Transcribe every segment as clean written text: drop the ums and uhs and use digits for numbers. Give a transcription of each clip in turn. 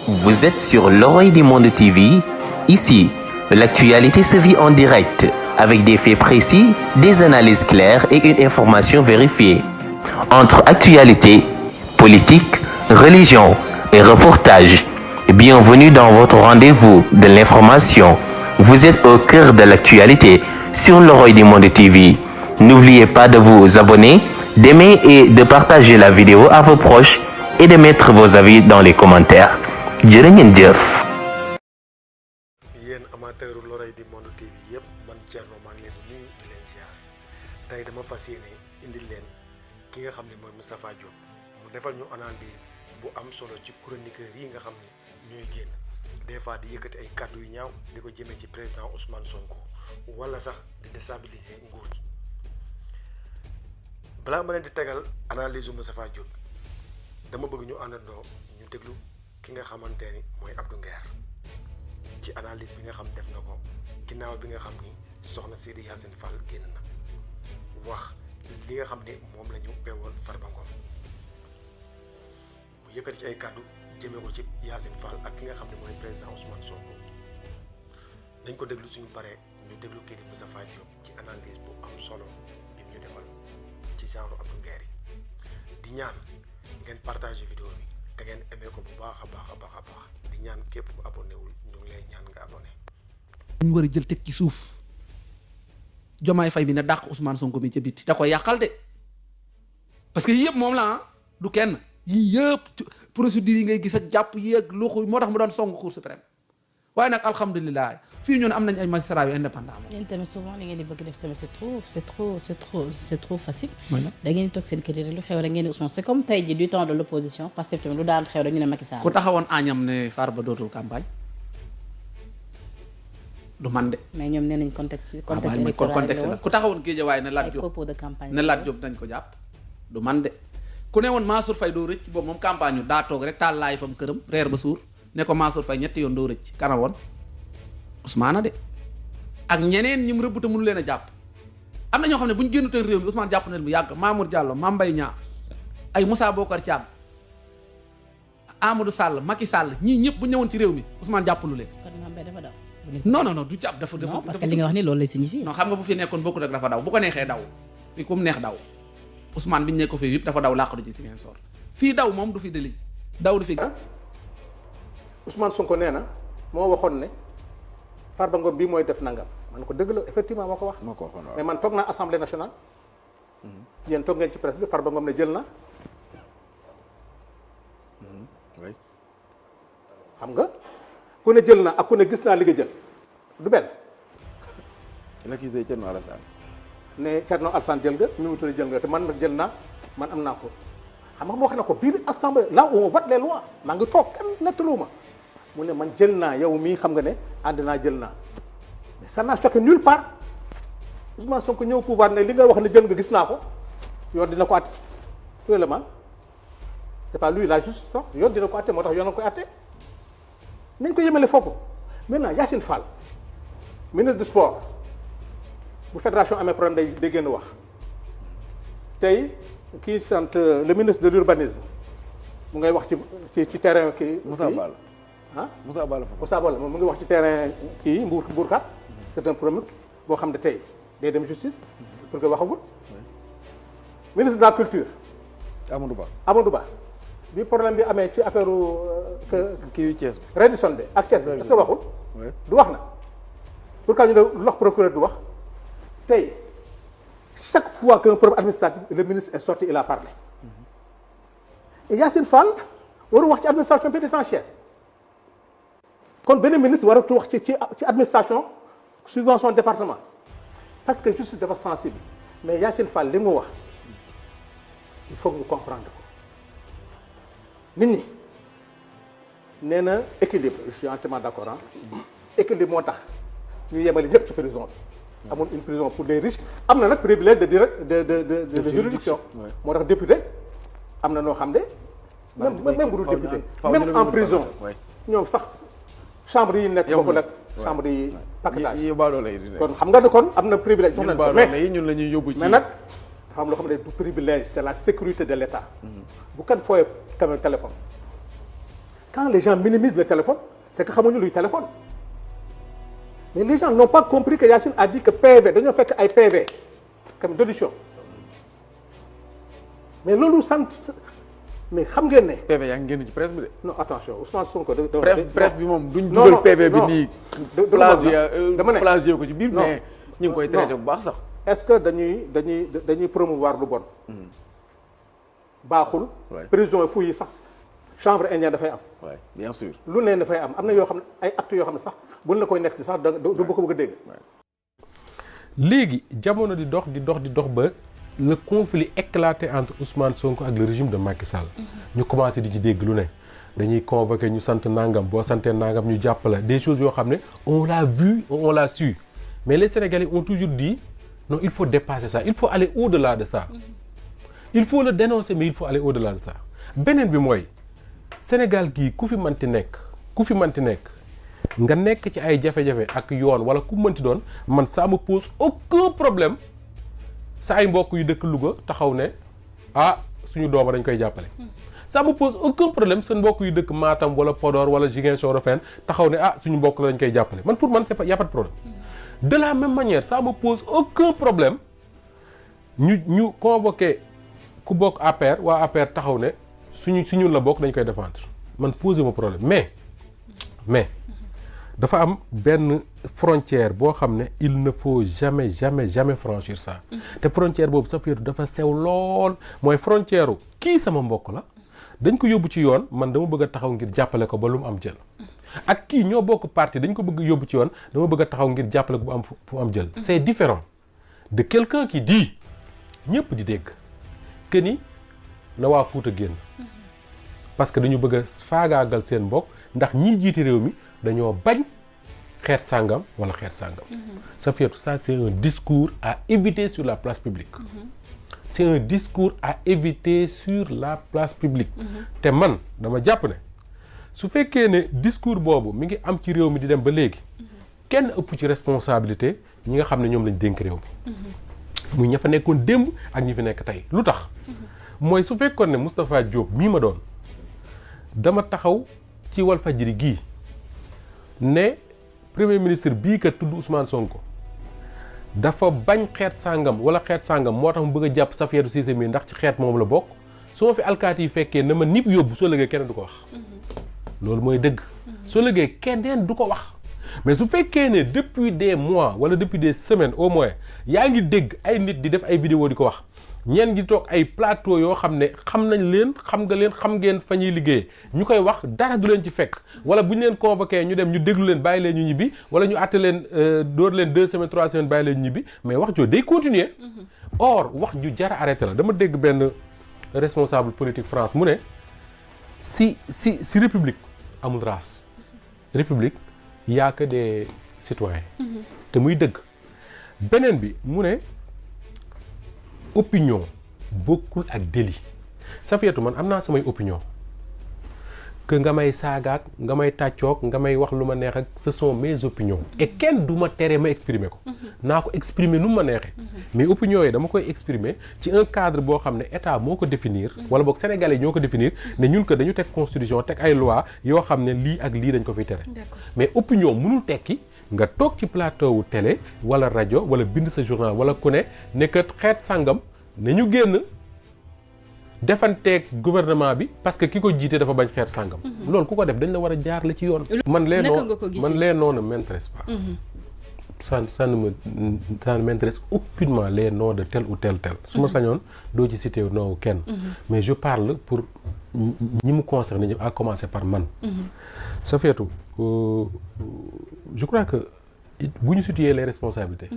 Vous êtes sur l'oreille du monde TV. Ici, l'actualité se vit en direct, avec des faits précis, des analyses claires et une information vérifiée. Entre actualité, politique, religion et reportage, bienvenue dans votre rendez-vous de l'information. Vous êtes au cœur de l'actualité sur l'oreille du monde TV. N'oubliez pas de vous abonner, d'aimer et de partager la vidéo à vos proches et de mettre vos avis dans les commentaires. jërë ngeen jëf. yéen amateur l'oreille du monde TV yëpp man Thierno maa ngi leen di nuyu di leen ziar tey dama fas yéene indil leen ki nga xam ne mooy Moustapha Diop mu defal ñu analyse bu am solo ci chroniqueur yi nga xam ne ñooy génn des fois di yëkkati ay kàddu yu ñaaw di ko jëmee ci président Ousmane Sonko wala sax di déstabiliser nguur gi balaa ma leen di tegal analyse bu Moustapha Diop dama bëgg ñu àndandoo ñu déglu ki nga xamante ni mooy Abdou Nguer ci analyse bi nga xam def na ko ginnaaw bi nga xam ni soxna Seydi Yacine Fall génn na wax li nga xam ne moom la ñu peewoon Farba Ngom mu yëkkati ci ay kàddu jëmee ko ci Yacine Fall ak ki nga xam ne mooy président Ousmane Sonko dañ ko déglu suñu paree ñu déglu kii di Moustapha Diop ci analyse bu am solo bi ñu defal ci genre Abdou Nguer yi di ñaan ngeen partager vidéo bi te ngeen aimé ko bu baax a baax a baax a baax di ñaan képp ku abonné wul ñu ngi lay ñaan nga abonné. ñu war a jël teg ci suuf Jomaay Fay bi na dàq Ousmane Sonko mi ca biti da koy yàqal de parce que yii yëpp moom la du kenn yii yëpp procédure yi ngay gis ak jàpp yi ak loxo moo tax mu doon song Cour suprême waaye nag alhamdulilah fii ñun am nañ ay magistrats yu indépendant moom. yéen tamit souvent li ngeen di bëgg def tamit c'est trop facile. da ngeen di toog seen kër yi lu xew rek ngeen di Ousmane c'est comme tey jii du temps de l'opposition parce que tamit lu daan xew rek ñu ne Macky Sall. ku taxawoon añam ne Farba dootul campagne du man de. mais ñoom nee nañ contexte contexte la ku taxawoon Guédiawaye ne Lat Diop propos de campagne ne Lat Diop dañ ko jàpp du man de ku ne woon Mansour Faye doo rëcc boobu moom campagne yu daa toog rek taal laay fam këram reer ba suur ne ko Mansour Faye ñetti yoon doo rëcc kana woon Ousmane de ak ñeneen ñi mu rëbb te mënu leen a jàpp am na ñoo xam ne bu ñu génn teg réew mi Ousmane jàpp na leen bu yàgg Mamour Diallo Mame Mbaye Niang ay Moussa Bokar Thiam Amadou Sall Macky Sall ñii ñëpp bu ñëwoon ci réew mi Ousmane jàppalu leen. kon Mame Mbaye dafa daw. non du jàpp dafa non parce que li nga wax ni loolu lay signifier. non xam nga bu fi nekkoon bokkut ak dafa daw bu ko neexee daw fii ku mu neex daw Ousmane bi ñu nekk ko fii yëpp dafa daw làqatu ci Ziguinchor fii daw moom du fi deli daw du fi. Ousmane Sonko nee na moo waxoon ne Farba Ngom bii mooy def nangam man ko dëgg la effectivement moo ko wax. mais man toog naa assemblée nationale. yéen toog ngeen ci presse bi Farba Ngom ne jël na. xam nga ku ne jël na ak ku ne gis naa li nga jël du benn. l'accusé Thierno Alassane. ne Thierno Alassane jël nga Mimi Touré jël nga te man nag jël naa man am naa ko xam nga mu wax na ko biir assemblée là où on vote les lois maa ngi toog kenn nettaluuma mu ne man jël naa yow mii xam nga ne ànd naa jël naa mais ça n'a choqué nulle part Ousmane Sonko ñëw pouvoir ne li nga wax ne jël nga gis naa ko yoon dina ko àtte réellement c'est pas lui la justice sax yoon dina ko àtte moo tax yoon na koy àtte nañ ko yemale foofu maintenant Yacine Fall ministre du sport bu fédération amee problème day génn wax tey kii sant le ministre de l'urbanisme mu ngay wax ci terrain kii Moussa Balla ah Moussa Balla moom mu ngi wax ci terrain kii Mbourkat c'est un problème boo xam ne tey day dem justice pour que waxagul ministre de la culture Amadou Ba bi problème bi amee ci affaire kii Thiès reddition bi ak Thiès bi est-ce que waxul du wax na pour que ñu ne lox procureur du wax tey chaque fois qu'un problème administratif le ministre est sorti il a parlé et Yacine Fall waru wax ci administration pénitentiaire kon benn ministre waratu wax ci administration suivant son département parce que justice dafa sensible mais Yacine Fall li mu wax il faut que ñu comprendre ko nit ñi nee na équilibre je suis entièrement d'accord équilibre moo tax ñu yemale ñëpp ci prison bi amul une prison pour les riches am na nag privilège de juridiction moo tax député am na noo xam ne même bu dul député même en prison ñoom sax chambre yi nekk bokkul ak chambre yi paquetage kon xam nga ne kon am na privilège jox nañ ko mais ñun la ñuy yóbbu ci mais nag dafa am loo xam ne du privilège c'est la sécurité de l'État bu kan fooyee quand même téléphone quand les gens minimisent le téléphone c'est que xamuñu luy téléphone mais les gens n'ont pas compris que Yacine a dit que PV dañoo fekk ay PV comme d'audition mais loolu sant mais xam ngeen ne. PV yaa ngi génn ci presse bi de. non attention Ousmane Sonko. presse bi moom duñ dugal PV bi nii. dama ne plagié ko ci biir mais ñu ngi koy traité bu baax sax. est-ce que dañuy promouvoir lu bon. baaxul. prison fouille yi sax chambre indienne dafay am. oui bien sûr. lu ne dafay am na yoo xam ne ay actes yoo xam ne sax buñ la koy nekk sax du ko bëgg a dégg. léegi jamono di dox ba le conflit éclaté entre Ousmane Sonko ak le régime de Macky Sall. ñu commencé di ci dégg lu ne dañuy convoqué ñu sant nangam boo santee nangam ñu jàppale des choses yoo xam ne on l'a vu on l'a su mais les Sénégalais ont toujours dit non il faut dépasser ça il faut aller au-delà de ça. il faut le dénoncer mais il faut aller au-delà de ça beneen bi mooy Sénégal gii ku fi manti nekk nga nekk ci ay jafe-jafe ak yoon wala ku mënti doon man ça me pose aucun problème sa ay mbokk yu dëkk Louga taxaw ne ah suñu dooma dañ koy jàppale. ça me pose aucun problème seen mbokk yu dëkk Matam wala Podor wala Ziguinchor fenn taxaw ne ah suñu mbokk la dañ koy jàppale man pour man c'est pas y a pas de problème. de la même manière ça me pose aucun problème ñu convoqué ku bokk APR waa APR taxaw ne suñu la bokk dañ koy défendre man posé ma problème mais dafa am benn frontière boo xam ne il ne faut jamais franchir ça te frontière boobu sa fiir dafa sew lool mooy frontière u kii sama mbokk la dañ ko yóbbu ci yoon man dama bëgg a taxaw ngir jàppale ko ba lu mu am jël ak kii ñoo bokk parti dañ ko bëgg yóbbu ci yoon dama bëgg a taxaw ngir jàppale ko bu am fu am jël c'est différent de quelqu'un qui dit ñëpp di dégg que ni na waa Fuuta génn parce que dañu bëgg a faagaagal seen mbokk ndax ñi jiite réew mi dañoo bañ xeet sàngam wala xeet sàngam. ça fait ça c'est un discours à éviter sur la place publique. c'est un discours à éviter sur la place publique. te man dama jàpp ne su fekkee ne discours boobu mi ngi am ci réew mi di dem ba léegi kenn ëpp ci responsabilité ñi nga xam ne ñoom lañ dénk réew mi. muy ña fa nekkoon démb ak ñi fi nekk tey lu tax. mooy su fekkoon ne Moustapha Diop mii ma doon dama taxaw ci Walfadjri gii ne premier ministre bii kat tudd Ousmane Sonko dafa bañ xeet sàngam wala xeet sàngam moo tax mu bëgg a jàpp Safiatou Cissé mi ndax ci xeet moom la bokk soo fi alkaati yi fekkee na ma nip yóbbu soo lëgee kenn du ko wax. loolu mooy dëgg. soo lëgee kenn du ko wax. mais su fekkee ne depuis des mois wala depuis des semaines au moins yaa ngi dégg ay nit di def ay vidéo di ko wax ñeen gi toog ay plateau yoo xam ne xam nañ leen xam ngeen fa ñuy liggéey ñu koy wax dara du leen ci fekk wala bu ñu leen convoqué ñu dem ñu déglu leen bàyyi leen ñu ñibbi wala ñu àtte leen dóor leen 2 semaines 3 semaines bàyyi leen ñu ñibbi mais wax jooju day continuer. or wax ju jara arrêté la dama dégg benn responsable politique France mu ne si république amul race république y a que des citoyens. te muy dëgg beneen bi mu ne opinion bokkul ak délit Safiatou man am naa samay opinion que nga may saagaak nga may tàccoog nga may wax lu ma neex ak ce sont mes opinions et kenn du ma tere ma exprimer ko naa ko exprimer nu ma neexee mais opinions yi dama koy exprimer ci un cadre boo xam ne état moo ko définir wala boog sénégalais ñoo ko définir ne ñun que dañu teg constitution teg ay loi yoo xam ne lii ak lii dañ ko fiy tere mais opinion mënul tekki nga toog ci plateau wu télé wala rajo wala bind sa journal wala ku ne kat xeet sàngam ne ñu génn defanteeg gouvernement bi parce que ki ko jiite dafa bañ xeet sàngam. loolu ku ko def dañ la war a jaar la ci yoon. man les noms ne m'intéressent pas. ça ne m'intéresse aucunement les noms de tel ou tel. su ma sañoon doo ci cité noowu kenn. mais je parle pour ñi mu concerné ñëpp à commencer par man. Safiatou je crois que bu ñu situer les responsabilités.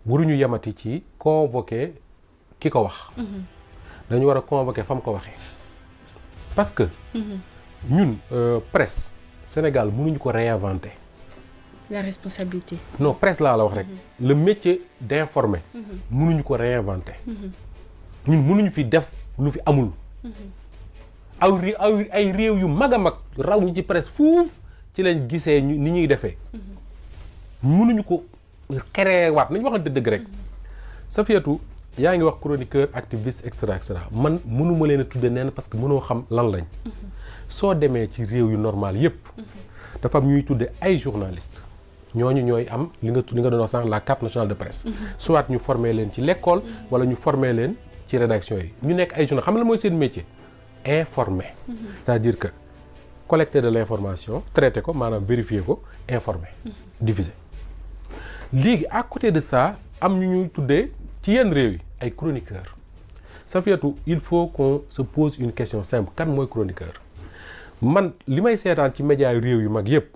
waruñu yemati ci convoquer ki ko wax. dañu war a convoquer fa mu ko waxee parce que ñun presse Sénégal mënuñu ko réinventer. la responsabilité. non presse laa la wax rek. le métier d'informer. mënuñu ko réinventer. ñun mënuñu fi def lu fi amul. ay réew yu mag a mag raw ñu ci presse fuuf ci lañ gisee ni ñuy defee. mënuñu ko créer waat nañu waxante dëgg rek. Safiatou yaa ngi wax chroniqueur activiste et cetera man mënuma leen a tudde neen parce que mënoo xam lan lañ soo demee ci réew yu normal yépp dafa am ñuy tudde ay journaliste ñooñu ñooy am li nga doon wax sànq la carte nationale de presse soit ñu former leen ci l'école wala ñu former leen ci rédaction yi ñu nekk ay journalistes xam nga la mooy seen métier informer c'est-à-dire que collecter de l'information traiter ko maanaam vérifier ko informer diffuser léegi à côté de ça am ñu ñuy tuddee ci yenn réew yi ay chroniqueurs Safiatou il faut qu'on se pose une question simple kan mooy chroniqueur man li may seetaan ci médias yu réew yu mag yépp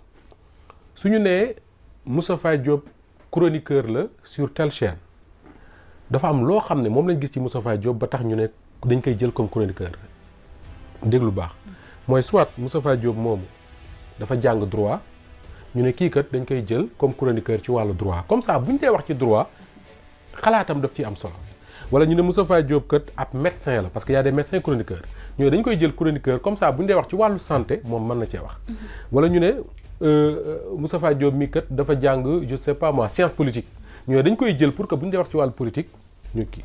suñu nee Moustapha Diop chroniqueur la sur telle chaîne dafa am loo xam ne moom lañ gis ci Moustapha Diop ba tax ñu ne dañ koy jël comme chroniqueur déglu baax mooy soit Moustapha Diop moomu dafa jàng droit ñu ne kii kat dañ koy jël comme chroniqueur ci wàllu droit comme ça bu ñu dee wax ci droit xalaatam daf ciy am solo wala ñu ne Moustapha Diop kat ab médecin la parce que y a des médecins chroniqueurs ñooy dañ koy jël chroniqueur comme ça bu ñu dee wax ci wàllu santé moom mën na cee wax wala ñu ne Moustapha Diop mi kat dafa jàng je sais pas moi science politique ñooy dañ koy jël pour que bu ñu dee wax ci wàllu politique ñu kii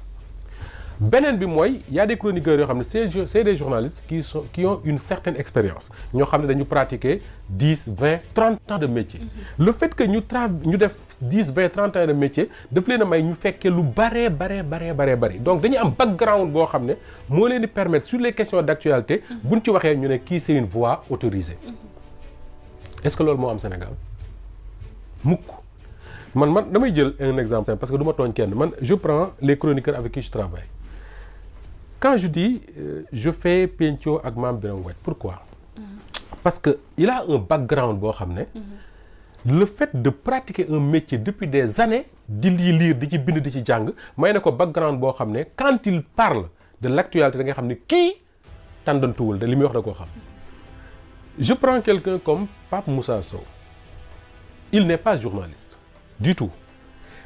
beneen bi mooy y a des chroniqueurs yoo xam ne c'est des journalistes qui ont une certaine expérience ñoo xam ne dañu pratiquer 10 20 30 ans de métier le fait que ñu def 10 20 30 ans de métier daf leen a may ñu fekkee lu bare donc dañuy am background boo xam ne moo leen di permettre sur les questions d'actualité buñ ci waxee ñu ne kii c'est une voix autorisée est-ce que loolu moo am Sénégal mukk man damay jël un exemple simple parce que du ma tooñ kenn man je prends les chroniqueurs avec qui je travaille quand je dis je fais penco ak Mame Birame Wathie pourquoi parce que il a un background boo xam ne le fait de pratiquer un métier depuis des années di lire di ci bind di ci jàng may na ko background boo xam ne quand il parle de l'actualité da nga xam ne kii tàndantuwul da li muy wax da koo xam je prends quelqu'un comme Pape Moussa Sow il n'est pas journaliste du tout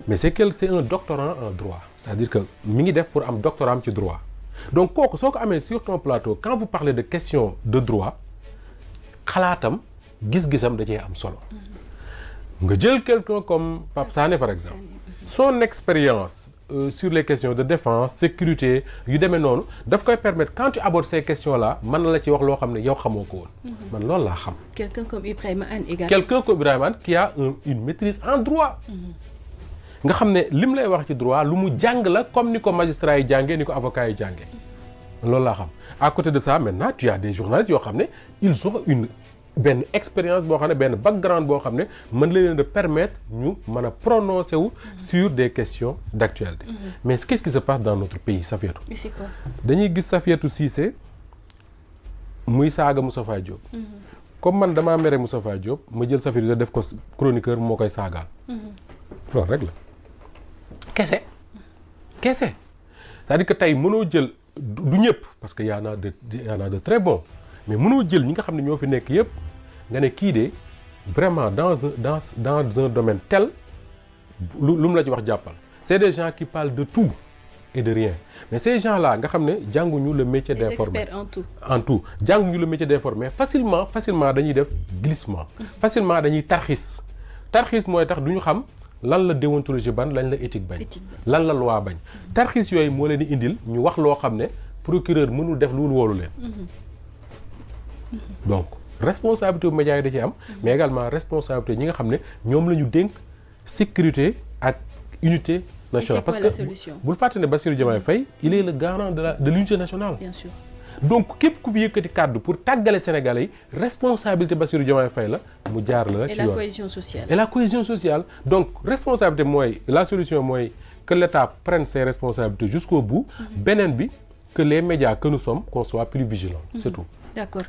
mais c'est un doctorant en droit c'est-à-dire que mi ngi def pour am doctorat am ci droit donc kooku soo ko amee sur ton plateau quand vous parlez de questions de droit xalaatam gis-gisam da cee am solo nga jël quelqu'un comme Pape Sané par exemple son expérience sur les questions de défense sécurité yu demee noonu daf koy permettre quand tu abordes ces questions là mën na la ci wax loo xam ne yow xamoo ko woon man loolu laa xam quelqu'un comme Ibrahima Anne également quelqu'un comme Ibrahima Anne qui a une maîtrise en droit nga xam ne lim lay wax ci droit lu mu jàng la comme ni ko magistrat yi jàngee ni ko avocat yi jàngee loolu laa xam à côté de ça maintenant tu as des journalistes yoo xam ne ils ont benn expérience boo xam ne benn background boo xam ne mën na leen de permettre ñu mën a prononcer wu sur des questions d'actualité mais qu'est-ce qui se passe dans notre pays Safiatou mais c'est quoi dañuy gis Safiatou Cissé muy saaga Moustapha Diop comme man damaa mere Moustapha Diop ma jël Safiatou def ko chroniqueur moo koy saagaal loolu rek la kese c'est-à-dire que tey mënoo jël du ñëpp parce que y en a de très bons mais mënoo jël ñi nga xam ne ñoo fi nekk yëpp nga ne kii de vraiment dans un domaine tel lu mu la ci wax jàppal c'est des gens qui parlent de tout et de rien mais ces gens-là nga xam ne jànguñu le métier d'informer en tout jànguñu le métier d'informer facilement dañuy def glissement facilement dañuy tarxis mooy tax du ñu xam lan la déontologie ban lañ la éthique bañ lan la loi bañ tarxis yooyu moo leen di indil ñu wax loo xam ne procureur mënul def lu wóolu leen donc responsabilité bu médias yi da ci am mais également responsabilité ñi nga xam ne ñoom la ñu dénk sécurité ak unité nationale parce que bul fàtte ne Bassirou Diomaye Faye il est le garant de l'unité nationale bien sûr donc képp ku fi yëkkati kàddu pour tàggale Sénégalais yi responsabilité Bassirou Diomaye Faye la mu jaar la ci yoon et la cohésion sociale donc responsabilité mooy la solution mooy que l'État prenne ses responsabilités jusqu'au bout beneen bi que les médias que nous sommes qu'on soit plus vigilants c'est tout d'accord